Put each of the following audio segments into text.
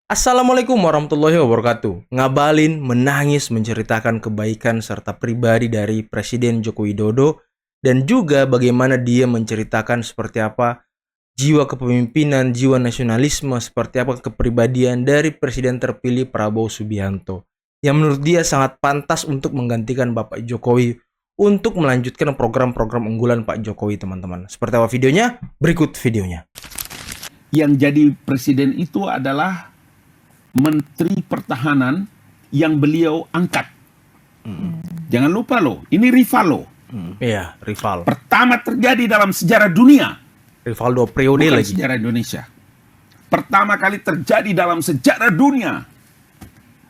Assalamualaikum warahmatullahi wabarakatuh. Ngabalin, menangis, menceritakan kebaikan serta pribadi dari Presiden Joko Widodo dan juga bagaimana dia menceritakan seperti apa jiwa kepemimpinan, jiwa nasionalisme, seperti apa kepribadian dari Presiden terpilih Prabowo Subianto yang menurut dia sangat pantas untuk menggantikan Bapak Jokowi untuk melanjutkan program-program unggulan Pak Jokowi, teman-teman. Seperti apa videonya? Berikut videonya. Yang jadi presiden itu adalah Menteri Pertahanan yang beliau angkat. Jangan lupa loh, ini rival loh. Iya, rival. Pertama terjadi dalam sejarah dunia. Rival 2 periode Bukan lagi. sejarah Indonesia. Pertama kali terjadi dalam sejarah dunia.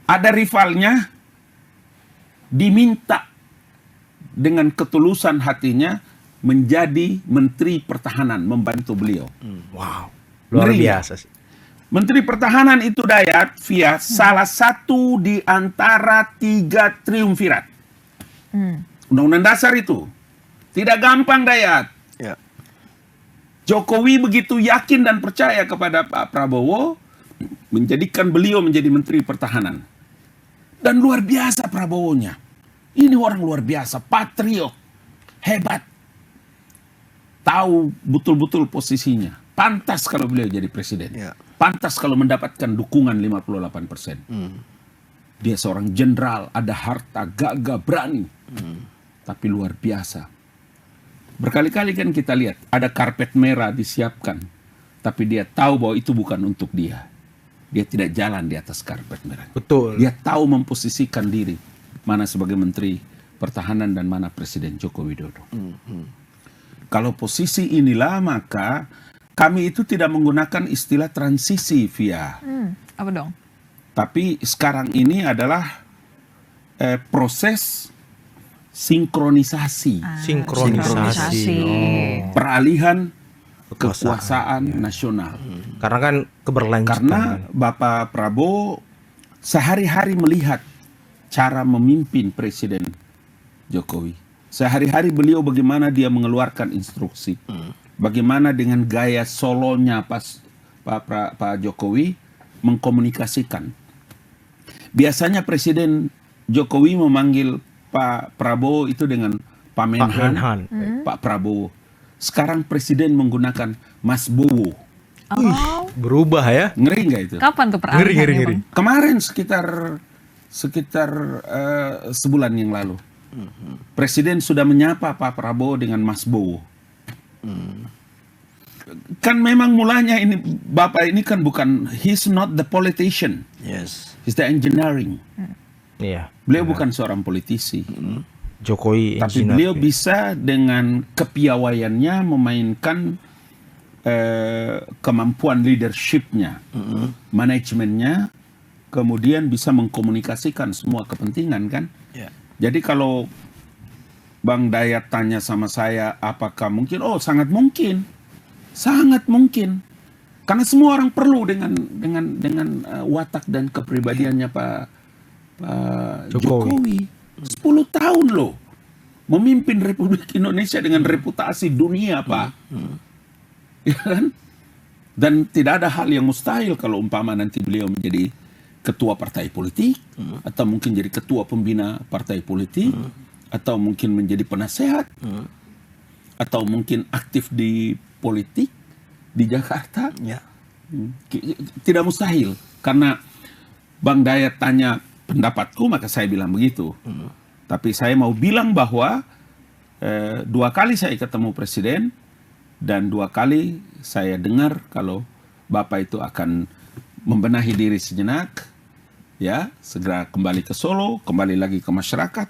Ada rivalnya diminta dengan ketulusan hatinya menjadi Menteri Pertahanan, membantu beliau. Wow, luar Ngeri. biasa sih. Menteri Pertahanan itu Dayat, via salah satu di antara 3 triumvirat. Undang-undang dasar itu. Tidak gampang Dayat. Ya. Jokowi begitu yakin dan percaya kepada Pak Prabowo, menjadikan beliau menjadi Menteri Pertahanan. Dan luar biasa Prabowo-nya. Ini orang luar biasa, patriot, hebat. Tahu betul-betul posisinya. Pantas kalau beliau jadi presiden. Ya. Pantas kalau mendapatkan dukungan 58%. Dia seorang jenderal, ada harta, gagah, berani. Tapi luar biasa. Berkali-kali kan kita lihat, ada karpet merah disiapkan. Tapi dia tahu bahwa itu bukan untuk dia. Dia tidak jalan di atas karpet merah. Betul. Dia tahu memposisikan diri. Mana sebagai Menteri Pertahanan dan mana Presiden Joko Widodo. Kalau posisi inilah maka kami itu tidak menggunakan istilah transisi via. Apa dong? Tapi sekarang ini adalah proses sinkronisasi. Sinkronisasi. Oh. Peralihan kekuasaan nasional. Karena kan keberlanjutan. Karena kan. Bapak Prabowo sehari-hari melihat cara memimpin Presiden Jokowi. Sehari-hari beliau bagaimana dia mengeluarkan instruksi. Bagaimana dengan gaya solonya Pak Jokowi mengkomunikasikan. Biasanya Presiden Jokowi memanggil Pak Prabowo itu dengan Pak Menhan. Pak Prabowo. Sekarang Presiden menggunakan Mas Bowo. Oh, Berubah ya. Ngeri nggak itu? kapan tuh peralihannya, Ngeri. Bang? Kemarin sekitar sebulan yang lalu. Presiden sudah menyapa Pak Prabowo dengan Mas Bowo. Kan memang mulanya ini Bapak ini kan bukan, he's not the politician, Yes. he's the engineering. Iya. Beliau bukan seorang politisi, Jokowi tapi engineer. beliau bisa dengan kepiawaiannya memainkan kemampuan leadershipnya, manajemennya, kemudian bisa mengkomunikasikan semua kepentingan kan. Ya. Jadi kalau Bang Dayat tanya sama saya apakah mungkin, oh sangat mungkin, karena semua orang perlu dengan watak dan kepribadiannya Pak Jokowi. 10 tahun loh memimpin Republik Indonesia dengan reputasi dunia Pak, ya kan? Dan tidak ada hal yang mustahil kalau umpama nanti beliau menjadi ketua partai politik, atau mungkin jadi ketua pembina partai politik, atau mungkin menjadi penasehat, atau mungkin aktif di politik di Jakarta. Ya. Tidak mustahil. Karena Bang Dayat tanya pendapatku, maka saya bilang begitu. Tapi saya mau bilang bahwa 2 kali saya ketemu Presiden, dan 2 kali saya dengar kalau Bapak itu akan membenahi diri sejenak, ya, segera kembali ke Solo, kembali lagi ke masyarakat.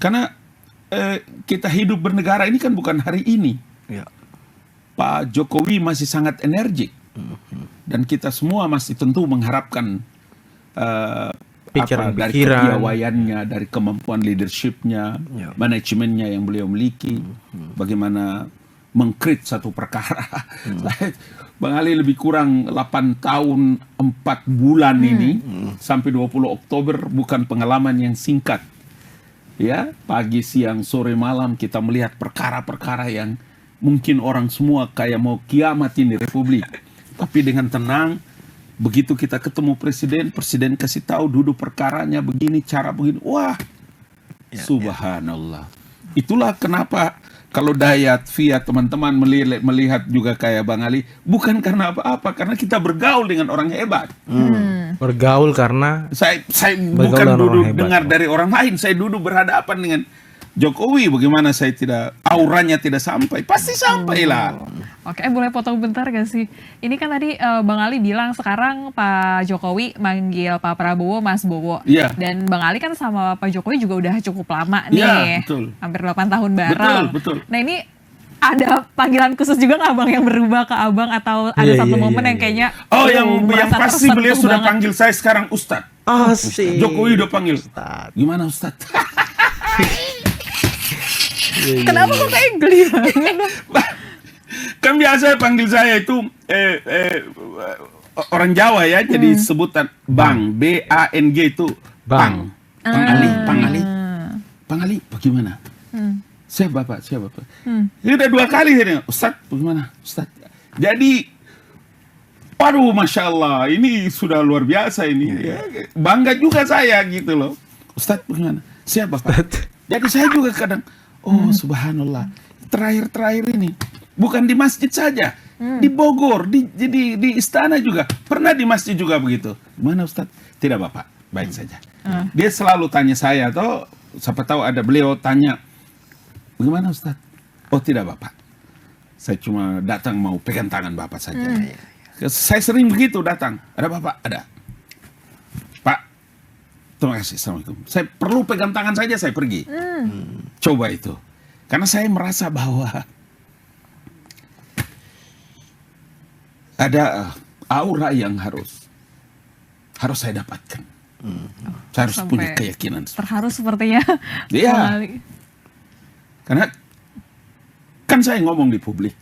Karena kita hidup bernegara ini kan bukan hari ini. Ya. Pak Jokowi masih sangat energik, dan kita semua masih tentu mengharapkan dari kepiawaiannya, dari kemampuan leadershipnya, manajemennya yang beliau miliki, bagaimana mengkrit satu perkara. Bang Ali lebih kurang 8 tahun 4 bulan ini sampai 20 Oktober bukan pengalaman yang singkat. Ya, pagi, siang, sore, malam kita melihat perkara-perkara yang mungkin orang semua kayak mau kiamat ini Republik. Tapi dengan tenang Begitu kita ketemu presiden, presiden kasih tahu duduk perkaranya begini, cara begini. Wah, subhanallah. Itulah kenapa kalau Dayat, via teman-teman melihat juga kayak Bang Ali, bukan karena apa-apa, karena kita bergaul dengan orang hebat. Bergaul karena Saya Bergaul bukan dengan orang duduk hebat. dengar dari orang lain, saya duduk berhadapan dengan Jokowi. Bagaimana saya tidak, auranya tidak sampai, pasti sampailah. Oke, boleh potong bentar gak sih? Ini kan tadi Bang Ali bilang sekarang Pak Jokowi manggil Pak Prabowo Mas Bowo. Iya. Dan Bang Ali kan sama Pak Jokowi juga udah cukup lama nih. Iya, betul. Hampir 8 tahun bareng. Betul. Nah ini ada panggilan khusus juga nggak Bang yang berubah ke Abang, atau ada Iya, satu iya, momen iya, yang kayaknya Oh, yang merasa pasti beliau tersentuh sudah banget? panggil saya sekarang Ustadz. asik. Jokowi udah panggil. Ustadz. Gimana Ustadz? Kenapa kok kayak geli banget? Kan biasa panggil saya itu orang Jawa ya, jadi sebutan Bang, B-A-N-G itu Bang. Pang Ali, bagaimana? Siap Bapak. Ini udah 2 kali ini, Ustadz, bagaimana? Ustadz. Jadi, waduh, Masya Allah, ini sudah luar biasa ini. Ya, bangga juga saya gitu loh. Ustadz, bagaimana? Siap Bapak. Jadi saya juga kadang, oh subhanallah, terakhir ini, bukan di masjid saja, di Bogor, di istana juga, pernah di masjid juga begitu. Gimana Ustadz? Tidak Bapak, baik saja. Dia selalu tanya saya, atau siapa tahu ada beliau tanya, bagaimana Ustadz? Oh tidak Bapak, saya cuma datang mau pegang tangan Bapak saja. Saya sering begitu datang, ada Bapak? Ada. Pak, terima kasih, Assalamualaikum. Saya perlu pegang tangan saja, saya pergi. Coba itu. Karena saya merasa bahwa ada aura yang harus saya dapatkan. Saya harus punya Sampai keyakinan. terharu sepertinya. Iya. Bang Ali. Karena kan saya ngomong di publik.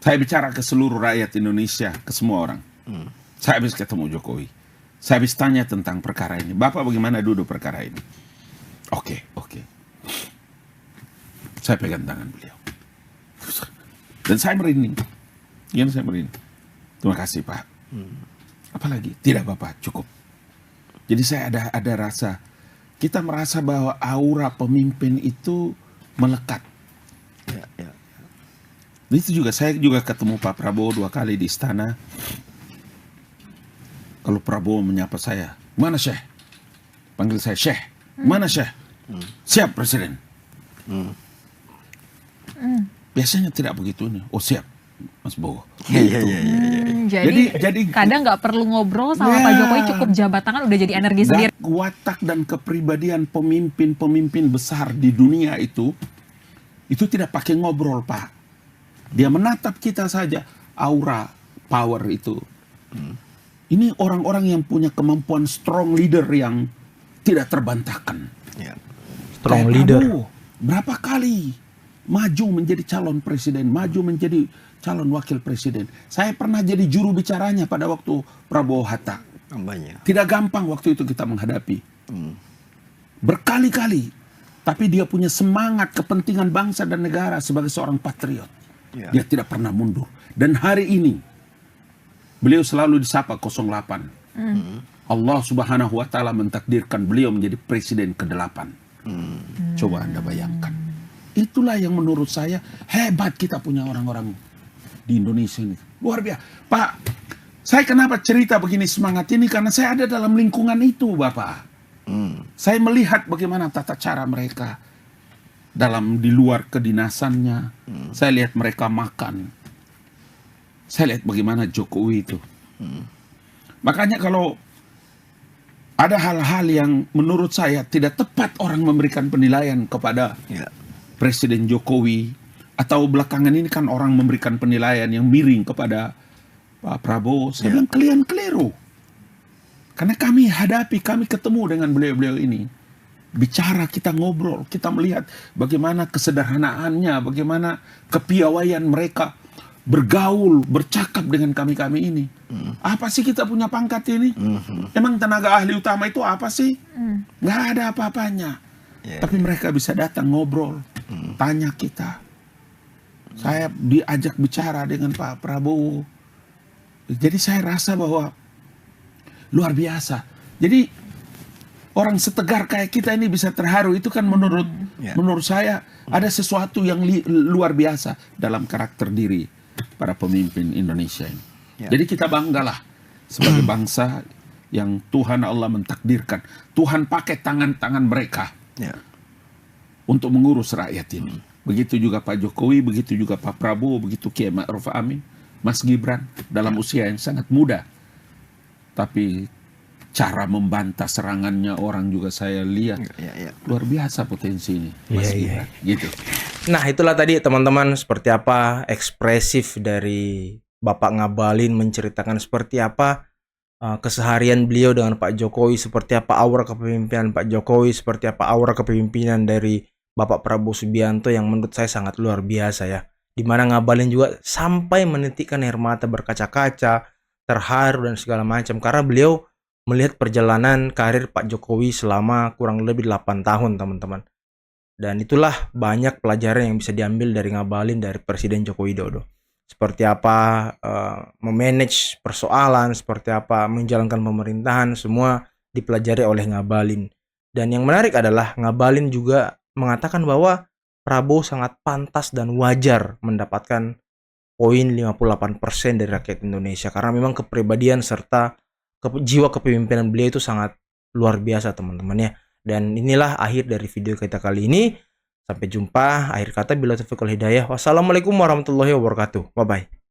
Saya bicara ke seluruh rakyat Indonesia, ke semua orang. Saya habis ketemu Jokowi. Saya habis tanya tentang perkara ini. Bapak bagaimana duduk perkara ini? Oke. Saya pegang tangan beliau. Dan saya merinding. Saya merinding. Terima kasih Pak. Apalagi? Tidak Bapak, cukup. Jadi saya ada rasa, kita merasa bahwa aura pemimpin itu melekat. Itu juga, saya juga ketemu Pak Prabowo 2 kali di istana. Kalau Prabowo menyapa saya, mana Syekh? Panggil saya Syekh. Mana Syekh? Siap Presiden. Biasanya tidak begitu nih. Oh siap Mas Bowo. Gitu. Jadi kadang nggak perlu ngobrol sama Pak Jokowi, cukup jabat tangan udah jadi energi sendiri. Watak dan kepribadian pemimpin besar di dunia itu tidak pakai ngobrol Pak. Dia menatap kita saja, aura, power itu. Ini orang-orang yang punya kemampuan strong leader yang tidak terbantahkan. Strong Kayak leader. Prabowo, berapa kali maju menjadi calon presiden, maju menjadi calon wakil presiden. Saya pernah jadi juru bicaranya pada waktu Prabowo Hatta. Tidak gampang waktu itu kita menghadapi. Berkali-kali. Tapi dia punya semangat kepentingan bangsa dan negara sebagai seorang patriot. Dia tidak pernah mundur. Dan hari ini, beliau selalu disapa 08. Allah Subhanahu wa Ta'ala mentakdirkan beliau menjadi presiden ke-8. Coba Anda bayangkan. Itulah yang menurut saya hebat, kita punya orang-orang di Indonesia ini. Luar biasa. Pak, saya kenapa cerita begini semangat ini? Karena saya ada dalam lingkungan itu, Bapak. Saya melihat bagaimana tata cara mereka di luar kedinasannya. Saya lihat mereka makan. Saya lihat bagaimana Jokowi itu. Makanya kalau ada hal-hal yang menurut saya tidak tepat orang memberikan penilaian kepada Presiden Jokowi, atau belakangan ini kan orang memberikan penilaian yang miring kepada Pak Prabowo. Saya bilang kalian keliru. Karena kami ketemu dengan beliau-beliau ini. Bicara, kita ngobrol, kita melihat bagaimana kesederhanaannya, bagaimana kepiawaian mereka bergaul, bercakap dengan kami-kami ini. Apa sih kita punya pangkat ini? Emang tenaga ahli utama itu apa sih? Nggak ada apa-apanya. Tapi mereka bisa datang ngobrol, tanya kita. Saya diajak bicara dengan Pak Prabowo. Jadi saya rasa bahwa luar biasa. Jadi orang setegar kayak kita ini bisa terharu, itu kan menurut saya ada sesuatu yang luar biasa dalam karakter diri para pemimpin Indonesia ini. Jadi kita banggalah sebagai bangsa yang Tuhan Allah mentakdirkan. Tuhan pakai tangan-tangan mereka untuk mengurus rakyat ini. Begitu juga Pak Jokowi, begitu juga Pak Prabowo, begitu Kiai Ma'ruf Amin, Mas Gibran, dalam usia yang sangat muda. Tapi cara membantah serangannya orang juga saya lihat luar biasa potensi ini, Mas Gibran. Gitu. Nah, itulah tadi teman-teman seperti apa ekspresif dari Bapak Ngabalin menceritakan seperti apa keseharian beliau dengan Pak Jokowi, seperti apa aura kepemimpinan Pak Jokowi, seperti apa aura kepemimpinan dari Bapak Prabowo Subianto yang menurut saya sangat luar biasa ya. Dimana Ngabalin juga sampai menitikkan air mata berkaca-kaca, terharu dan segala macam karena beliau melihat perjalanan karir Pak Jokowi selama kurang lebih 8 tahun teman-teman. Dan itulah banyak pelajaran yang bisa diambil dari Ngabalin dari Presiden Joko Widodo. Seperti apa memanage persoalan, seperti apa menjalankan pemerintahan, semua dipelajari oleh Ngabalin. Dan yang menarik adalah Ngabalin juga mengatakan bahwa Prabowo sangat pantas dan wajar mendapatkan poin 58% dari rakyat Indonesia. Karena memang kepribadian serta jiwa kepemimpinan beliau itu sangat luar biasa teman-teman ya. Dan inilah akhir dari video kita kali ini. Sampai jumpa. Akhir kata bila taufiq wal hidayah. Wassalamualaikum warahmatullahi wabarakatuh. Bye bye.